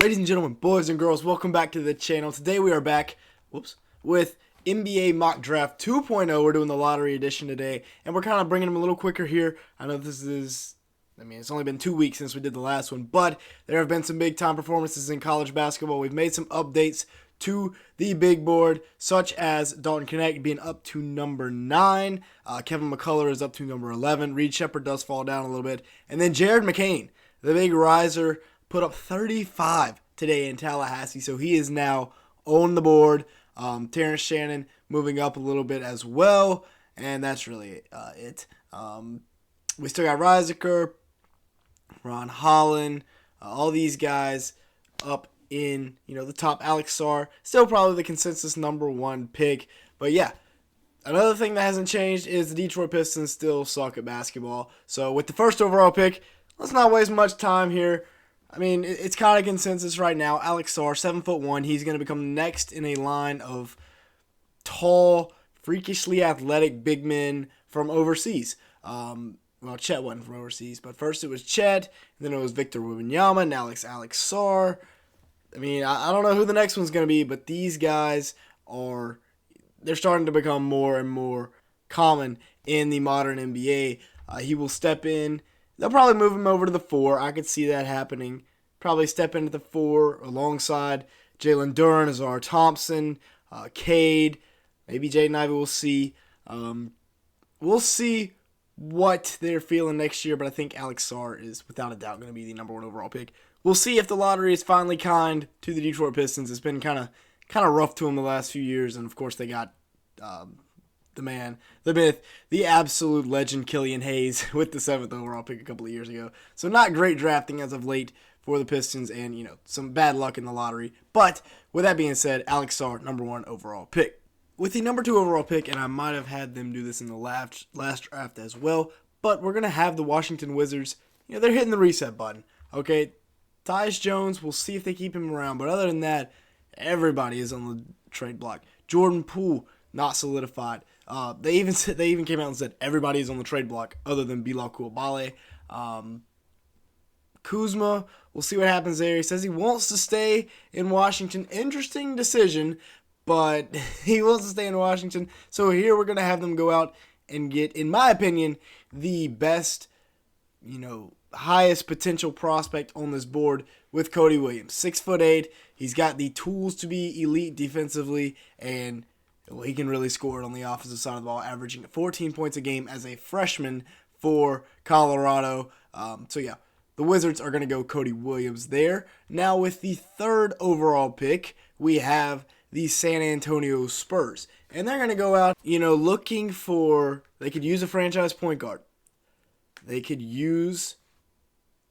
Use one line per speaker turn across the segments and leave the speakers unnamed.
Ladies and gentlemen, boys and girls, welcome back to the channel. Today we are back, with NBA Mock Draft 2.0. We're doing the lottery edition today, and we're kind of bringing them a little quicker here. I know it's only been 2 weeks since we did the last one, but there have been some big-time performances in college basketball. We've made some updates to the big board, such as Dalton Knecht being up to number 9. Kevin McCullough is up to number 11. Reed Sheppard does fall down a little bit. And then Jared McCain, the big riser, put up 35 today in Tallahassee, so he is now on the board. Terrence Shannon moving up a little bit as well, and that's really it. We still got Reiseker, Ron Holland, all these guys up in the top. Alex Sarr, still probably the consensus number 1 pick, but yeah. Another thing that hasn't changed is the Detroit Pistons still suck at basketball. So with the first overall pick, let's not waste much time here. I mean, it's kind of consensus right now. Alex Sarr, 7'1". He's going to become next in a line of tall, freakishly athletic big men from overseas. Chet wasn't from overseas, but first it was Chet, and then it was Victor Wembanyama, now it's Alex Sarr. I mean, I don't know who the next one's going to be, but these guys they're starting to become more and more common in the modern NBA. He will step in. They'll probably move him over to the 4. I could see that happening. Probably step into the 4 alongside Jalen Duren, Azar Thompson, Cade, maybe Jaden Ivey. We'll see. We'll see what they're feeling next year, but I think Alex Sarr is without a doubt going to be the number 1 overall pick. We'll see if the lottery is finally kind to the Detroit Pistons. It's been kind of rough to them the last few years, and of course they got the man, the myth, the absolute legend, Killian Hayes, with the 7th overall pick a couple of years ago. So not great drafting as of late for the Pistons, and some bad luck in the lottery. But with that being said, Alex Sarr, number 1 overall pick. With the number 2 overall pick, and I might have had them do this in the last draft as well, but we're going to have the Washington Wizards. They're hitting the reset button. Okay, Tyus Jones, we'll see if they keep him around, but other than that, everybody is on the trade block. Jordan Poole, not solidified. They even came out and said everybody is on the trade block other than Bilal Coulibaly. Kuzma, we'll see what happens there. He says he wants to stay in Washington. Interesting decision, but he wants to stay in Washington. So here we're going to have them go out and get, in my opinion, the best, highest potential prospect on this board with Cody Williams. 6'8". He's got the tools to be elite defensively, and he can really score it on the offensive side of the ball, averaging 14 points a game as a freshman for Colorado. The Wizards are going to go Cody Williams there. Now with the 3rd overall pick, we have the San Antonio Spurs. And they're going to go out, looking for, they could use a franchise point guard. They could use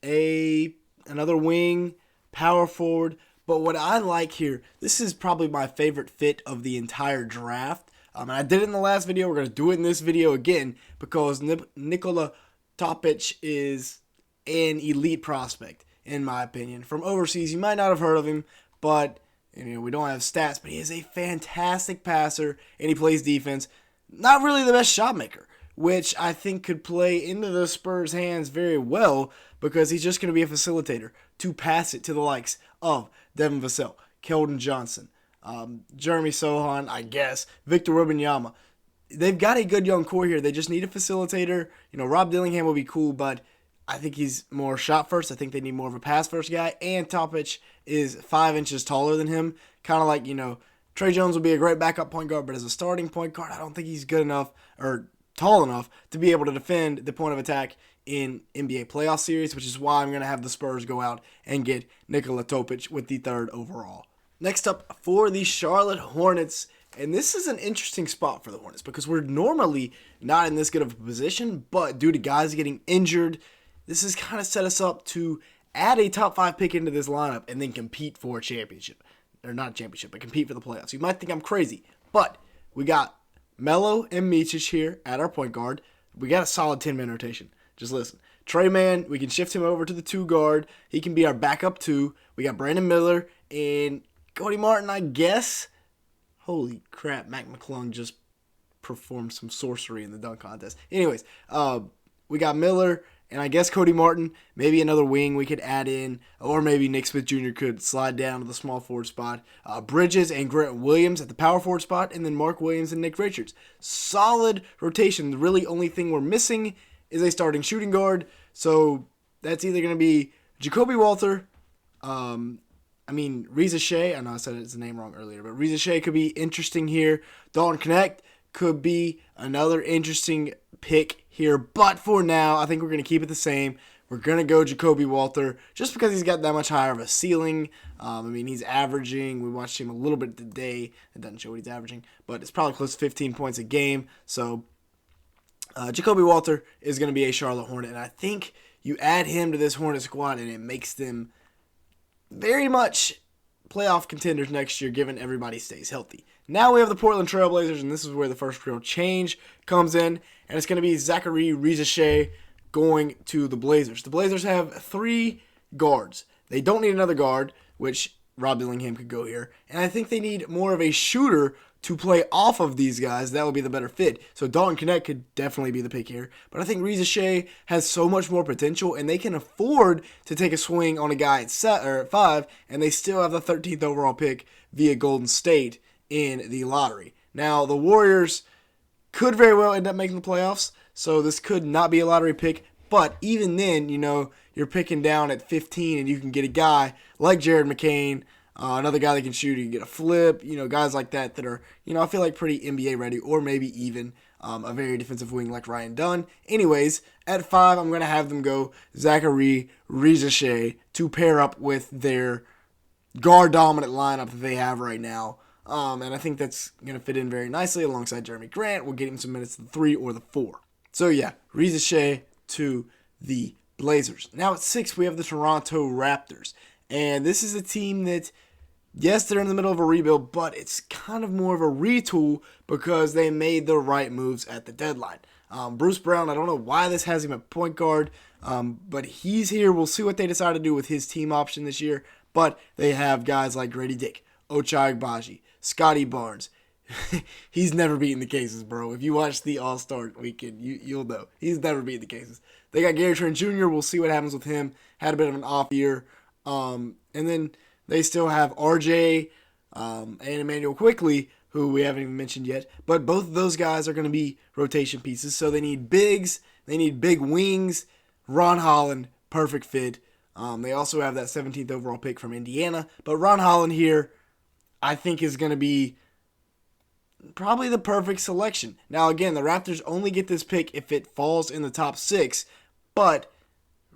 another wing, power forward. But what I like here, this is probably my favorite fit of the entire draft. And I did it in the last video. We're going to do it in this video again because Nikola Topic is an elite prospect, in my opinion. From overseas, you might not have heard of him, but we don't have stats. But he is a fantastic passer, and he plays defense. Not really the best shot maker, which I think could play into the Spurs' hands very well because he's just going to be a facilitator to pass it to the likes of Devin Vassell, Keldon Johnson, Jeremy Sohan, I guess, Victor Wembanyama. They've got a good young core here. They just need a facilitator. Rob Dillingham will be cool, but I think he's more shot first. I think they need more of a pass first guy. And Topic is 5 inches taller than him. Kind of like, Trey Jones would be a great backup point guard, but as a starting point guard, I don't think he's good enough or tall enough to be able to defend the point of attack in NBA playoff series, which is why I'm going to have the Spurs go out and get Nikola Topic with the 3rd overall. Next up for the Charlotte Hornets, and this is an interesting spot for the Hornets because we're normally not in this good of a position, but due to guys getting injured, this has kind of set us up to add a top 5 pick into this lineup and then compete for a championship. Or not a championship, but compete for the playoffs. You might think I'm crazy, but we got Melo and Micic here at our point guard. We got a solid 10-man rotation. Just listen. Trey Mann, we can shift him over to the 2 guard. He can be our backup 2. We got Brandon Miller and Cody Martin, I guess. Holy crap, Mac McClung just performed some sorcery in the dunk contest. Anyways, we got Miller And I guess Cody Martin, maybe another wing we could add in, or maybe Nick Smith Jr. could slide down to the small forward spot. Bridges and Grant Williams at the power forward spot, and then Mark Williams and Nick Richards. Solid rotation. The really only thing we're missing is a starting shooting guard. So that's either going to be Jacoby Walter, Reza Shea. I know I said his name wrong earlier, but Reza Shea could be interesting here. Dalton Connect could be another interesting pick here. But for now, I think we're going to keep it the same. We're going to go Jacoby Walter just because he's got that much higher of a ceiling. He's averaging. We watched him a little bit today. It doesn't show what he's averaging, but it's probably close to 15 points a game. So Jacoby Walter is going to be a Charlotte Hornet. And I think you add him to this Hornet squad and it makes them very much playoff contenders next year, given everybody stays healthy. Now we have the Portland Trailblazers, and this is where the first real change comes in, and it's going to be Zachary Reza Shea going to the Blazers. The Blazers have 3 guards. They don't need another guard, which Rob Dillingham could go here, and I think they need more of a shooter to play off of these guys. That would be the better fit. So Dalton Connect could definitely be the pick here, but I think Reza Shea has so much more potential, and they can afford to take a swing on a guy at 5, and they still have the 13th overall pick via Golden State in the lottery. Now, the Warriors could very well end up making the playoffs, so this could not be a lottery pick, but even then, you're picking down at 15 and you can get a guy like Jared McCain, another guy that can shoot, you can get a flip, guys like that are, I feel like pretty NBA ready, or maybe even a very defensive wing like Ryan Dunn. Anyways, at 5, I'm going to have them go Zachary Reza Shea to pair up with their guard-dominant lineup that they have right now. And I think that's going to fit in very nicely alongside Jeremy Grant. We'll get him some minutes to the 3 or the 4. So yeah, Reza Shea to the Blazers. Now at 6, we have the Toronto Raptors. And this is a team that, yes, they're in the middle of a rebuild, but it's kind of more of a retool because they made the right moves at the deadline. Bruce Brown, I don't know why this has him at point guard, but he's here. We'll see what they decide to do with his team option this year. But they have guys like Grady Dick, Ochai Agbaji, Scotty Barnes. He's never beaten the cases, bro. If you watch the All-Star weekend, you'll know. He's never beaten the cases. They got Gary Trent Jr. We'll see what happens with him. Had a bit of an off year. And then they still have RJ and Emmanuel Quickley, who we haven't even mentioned yet. But both of those guys are going to be rotation pieces. So they need bigs. They need big wings. Ron Holland, perfect fit. They also have that 17th overall pick from Indiana. But Ron Holland here, I think, is going to be probably the perfect selection. Now, again, the Raptors only get this pick if it falls in the top 6. But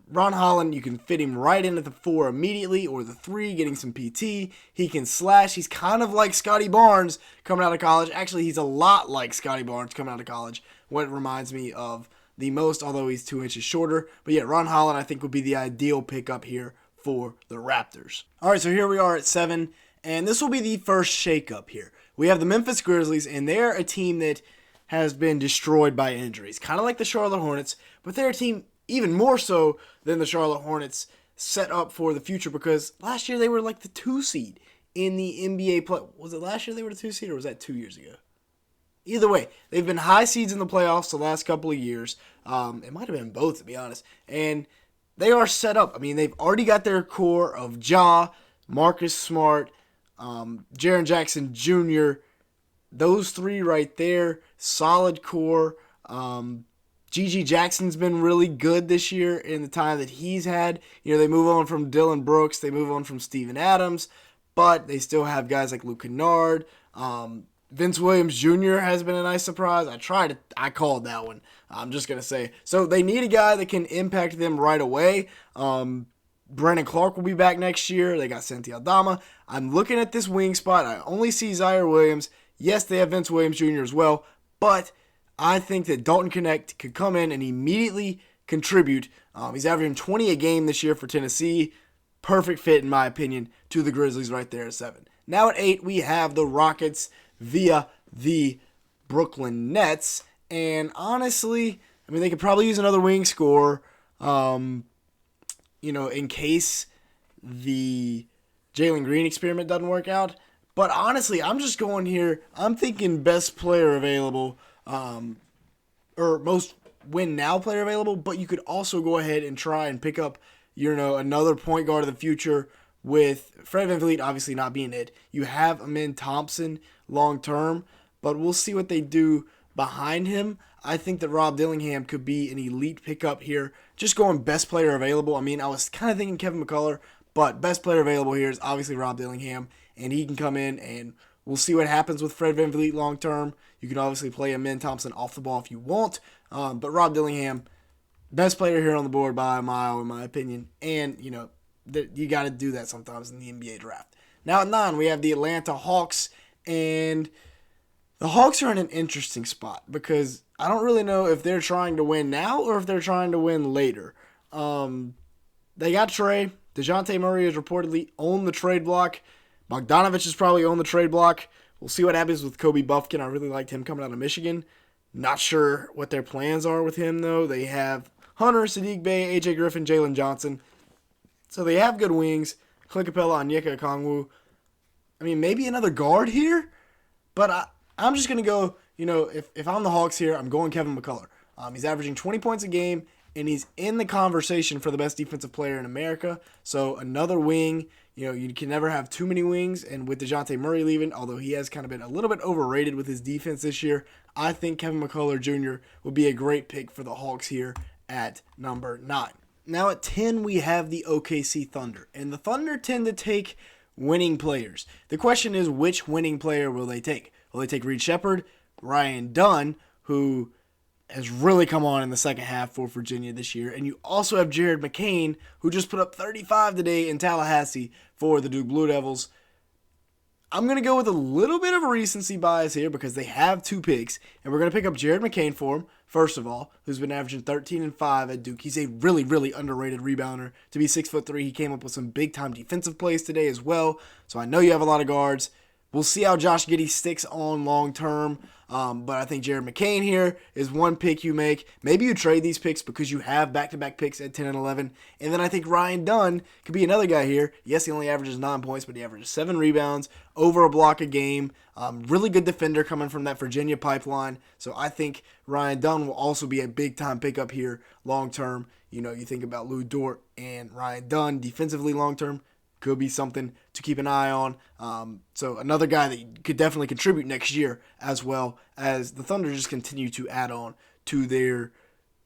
Ron Holland, you can fit him right in at the 4 immediately, or the 3, getting some PT. He can slash. He's kind of like Scotty Barnes coming out of college. Actually, he's a lot like Scotty Barnes coming out of college. What reminds me of the most, although he's 2 inches shorter. But yeah, Ron Holland, I think, would be the ideal pickup here for the Raptors. All right, so here we are at 7, and this will be the first shakeup here. We have the Memphis Grizzlies, and they're a team that has been destroyed by injuries, kind of like the Charlotte Hornets, but they're a team even more so than the Charlotte Hornets, set up for the future, because last year they were like the 2 seed in the NBA play. Was it last year they were the 2 seed, or was that 2 years ago? Either way, they've been high seeds in the playoffs the last couple of years. It might have been both, to be honest. And they are set up. I mean, they've already got their core of Ja, Marcus Smart, Jaren Jackson Jr., those 3 right there, solid core. G.G. Jackson's been really good this year in the time that he's had. They move on from Dylan Brooks, they move on from Steven Adams, but they still have guys like Luke Kennard. Vince Williams Jr. has been a nice surprise. I called that one. I'm just going to say. So they need a guy that can impact them right away. Brandon Clark will be back next year. They got Santi Aldama. I'm looking at this wing spot. I only see Zaire Williams. Yes, they have Vince Williams Jr. as well, but I think that Dalton Connect could come in and immediately contribute. He's averaging 20 a game this year for Tennessee. Perfect fit, in my opinion, to the Grizzlies right there at 7. Now at 8, we have the Rockets via the Brooklyn Nets. And honestly, they could probably use another wing scorer, in case the Jalen Green experiment doesn't work out. But honestly, I'm just going here. I'm thinking best player available, or most win now player available, but you could also go ahead and try and pick up, another point guard of the future with Fred VanVleet obviously not being it. You have Amin Thompson long term, but we'll see what they do behind him. I think that Rob Dillingham could be an elite pickup here. Just going best player available. I mean, I was kind of thinking Kevin McCullough, but best player available here is obviously Rob Dillingham, and he can come in, and we'll see what happens with Fred VanVleet long term. You can obviously play Amin Thompson off the ball if you want, but Rob Dillingham, best player here on the board by a mile, in my opinion, and, you got to do that sometimes in the NBA draft. Now at 9, we have the Atlanta Hawks, and the Hawks are in an interesting spot because I don't really know if they're trying to win now or if they're trying to win later. They got Trey. DeJounte Murray is reportedly on the trade block. Bogdanovich is probably on the trade block. We'll see what happens with Kobe Buffkin. I really liked him coming out of Michigan. Not sure what their plans are with him, though. They have Hunter, Sadiq Bey, AJ Griffin, Jalen Johnson. So they have good wings. Clint Capella, Onyeka Okongwu. I mean, maybe another guard here, but I'm just going to go, if I'm the Hawks here, I'm going Kevin McCullough. He's averaging 20 points a game, and he's in the conversation for the best defensive player in America. So another wing, you can never have too many wings, and with DeJounte Murray leaving, although he has kind of been a little bit overrated with his defense this year, I think Kevin McCullough Jr. would be a great pick for the Hawks here at number 9. Now at 10, we have the OKC Thunder, and the Thunder tend to take winning players. The question is, which winning player will they take? Will they take Reed Shepherd, Ryan Dunn, who has really come on in the second half for Virginia this year, and you also have Jared McCain, who just put up 35 today in Tallahassee for the Duke Blue Devils. I'm going to go with a little bit of a recency bias here because they have 2 picks, and we're going to pick up Jared McCain for him, first of all, who's been averaging 13 and 5 at Duke. He's a really, really underrated rebounder. To be 6'3", he came up with some big-time defensive plays today as well, so I know you have a lot of guards. We'll see how Josh Giddey sticks on long-term, but I think Jared McCain here is one pick you make. Maybe you trade these picks because you have back-to-back picks at 10 and 11. And then I think Ryan Dunn could be another guy here. Yes, he only averages 9 points, but he averages 7 rebounds, over a block a game. Really good defender coming from that Virginia pipeline. So I think Ryan Dunn will also be a big-time pickup here long-term. You think about Lou Dort and Ryan Dunn defensively long-term. Could be something to keep an eye on. So another guy that could definitely contribute next year, as well as the Thunder just continue to add on to their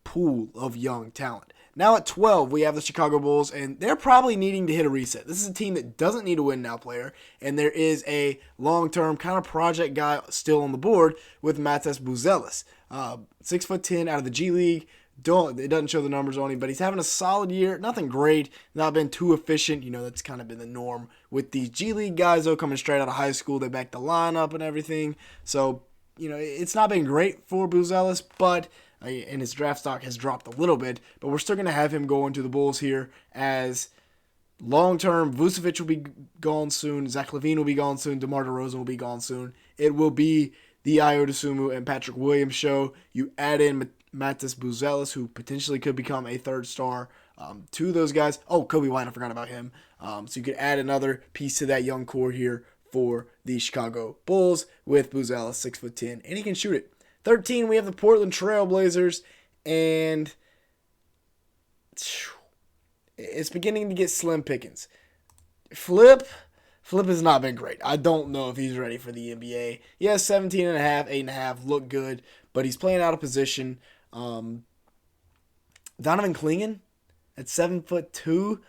pool of young talent. Now at 12, we have the Chicago Bulls, and they're probably needing to hit a reset. This is a team that doesn't need a win now player, and there is a long-term kind of project guy still on the board with Matas Buzelis. 6'10" out of the G League. It doesn't show the numbers on him, but he's having a solid year. Nothing great, not been too efficient. That's kind of been the norm with these G League guys, though, coming straight out of high school. They back the lineup and everything. So, it's not been great for Buzelis, but and his draft stock has dropped a little bit. But we're still going to have him go into the Bulls here as long-term. Vucevic will be gone soon. Zach LaVine will be gone soon. DeMar DeRozan will be gone soon. It will be the Ayo Dosunmu and Patrick Williams show. You add in Matas Buzelis, who potentially could become a third star to those guys. Oh, Kobe White, I forgot about him. So you could add another piece to that young core here for the Chicago Bulls with Buzelis, 6'10", and he can shoot it. 13, we have the Portland Trail Blazers, and it's beginning to get slim pickings. Flip has not been great. I don't know if he's ready for the NBA. Yes, 17.5, 8.5, look good, but he's playing out of position. Donovan Clingan at 7'2".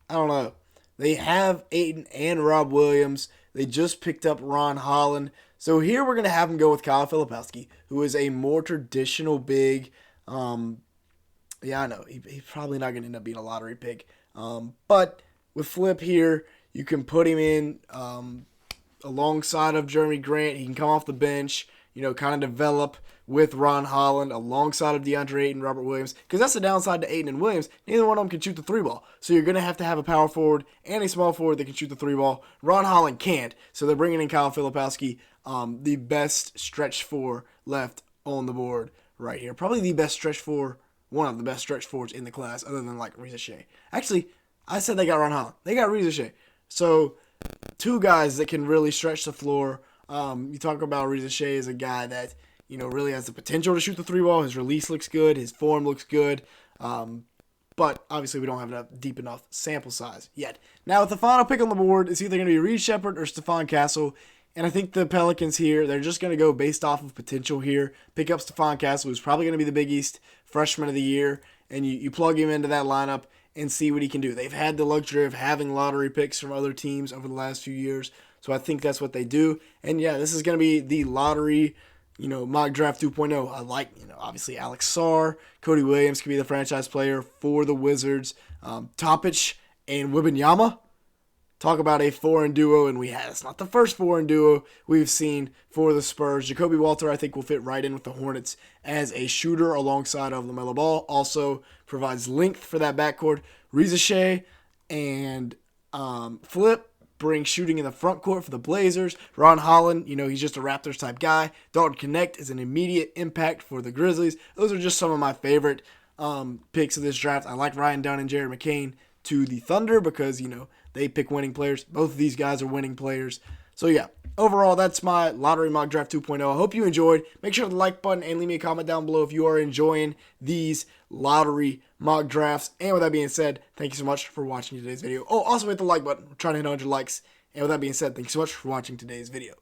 I don't know. They have Ayton and Rob Williams. They just picked up Ron Holland. So here we're going to have him go with Kyle Filipowski, who is a more traditional big. Yeah, I know. He's probably not going to end up being a lottery pick. But with Flip here, you can put him in alongside of Jeremy Grant. He can come off the bench, kind of develop with Ron Holland alongside of DeAndre Ayton, Robert Williams. Because that's the downside to Ayton and Williams. Neither one of them can shoot the 3-ball. So you're going to have a power forward and a small forward that can shoot the 3-ball. Ron Holland can't. So they're bringing in Kyle Filipowski, the best stretch 4 left on the board right here. Probably the best stretch 4, one of the best stretch 4s in the class, other than like Reza Shea. Actually, I said they got Ron Holland. They got Reza Shea. So 2 guys that can really stretch the floor. You talk about Reza Shea as a guy that, really has the potential to shoot the three ball. His release looks good. His form looks good. But obviously we don't have a deep enough sample size yet. Now, with the final pick on the board, it's either going to be Reed Shepherd or Stephon Castle. And I think the Pelicans here, they're just going to go based off of potential here. Pick up Stephon Castle, who's probably going to be the Big East freshman of the year. And you plug him into that lineup and see what he can do. They've had the luxury of having lottery picks from other teams over the last few years. So I think that's what they do. And yeah, this is going to be the lottery mock draft 2.0. I like, obviously Alex Sarr, Cody Williams could be the franchise player for the Wizards. Topic and Wembanyama. Talk about a foreign duo, and it's not the first foreign duo we've seen for the Spurs. Jacoby Walter, I think, will fit right in with the Hornets as a shooter alongside of LaMelo Ball. Also provides length for that backcourt. Reza Shea and Flip bring shooting in the front court for the Blazers. Ron Holland, he's just a Raptors type guy. Dalton Connect is an immediate impact for the Grizzlies. Those are just some of my favorite picks of this draft. I like Ryan Dunn and Jared McCain to the Thunder because, they pick winning players. Both of these guys are winning players. So yeah, overall, that's my lottery mock draft 2.0. I hope you enjoyed. Make sure to like button and leave me a comment down below if you are enjoying these lottery mock drafts. And with that being said, thank you so much for watching today's video. Oh, also hit the like button. We're trying to hit 100 likes. And with that being said, thank you so much for watching today's video.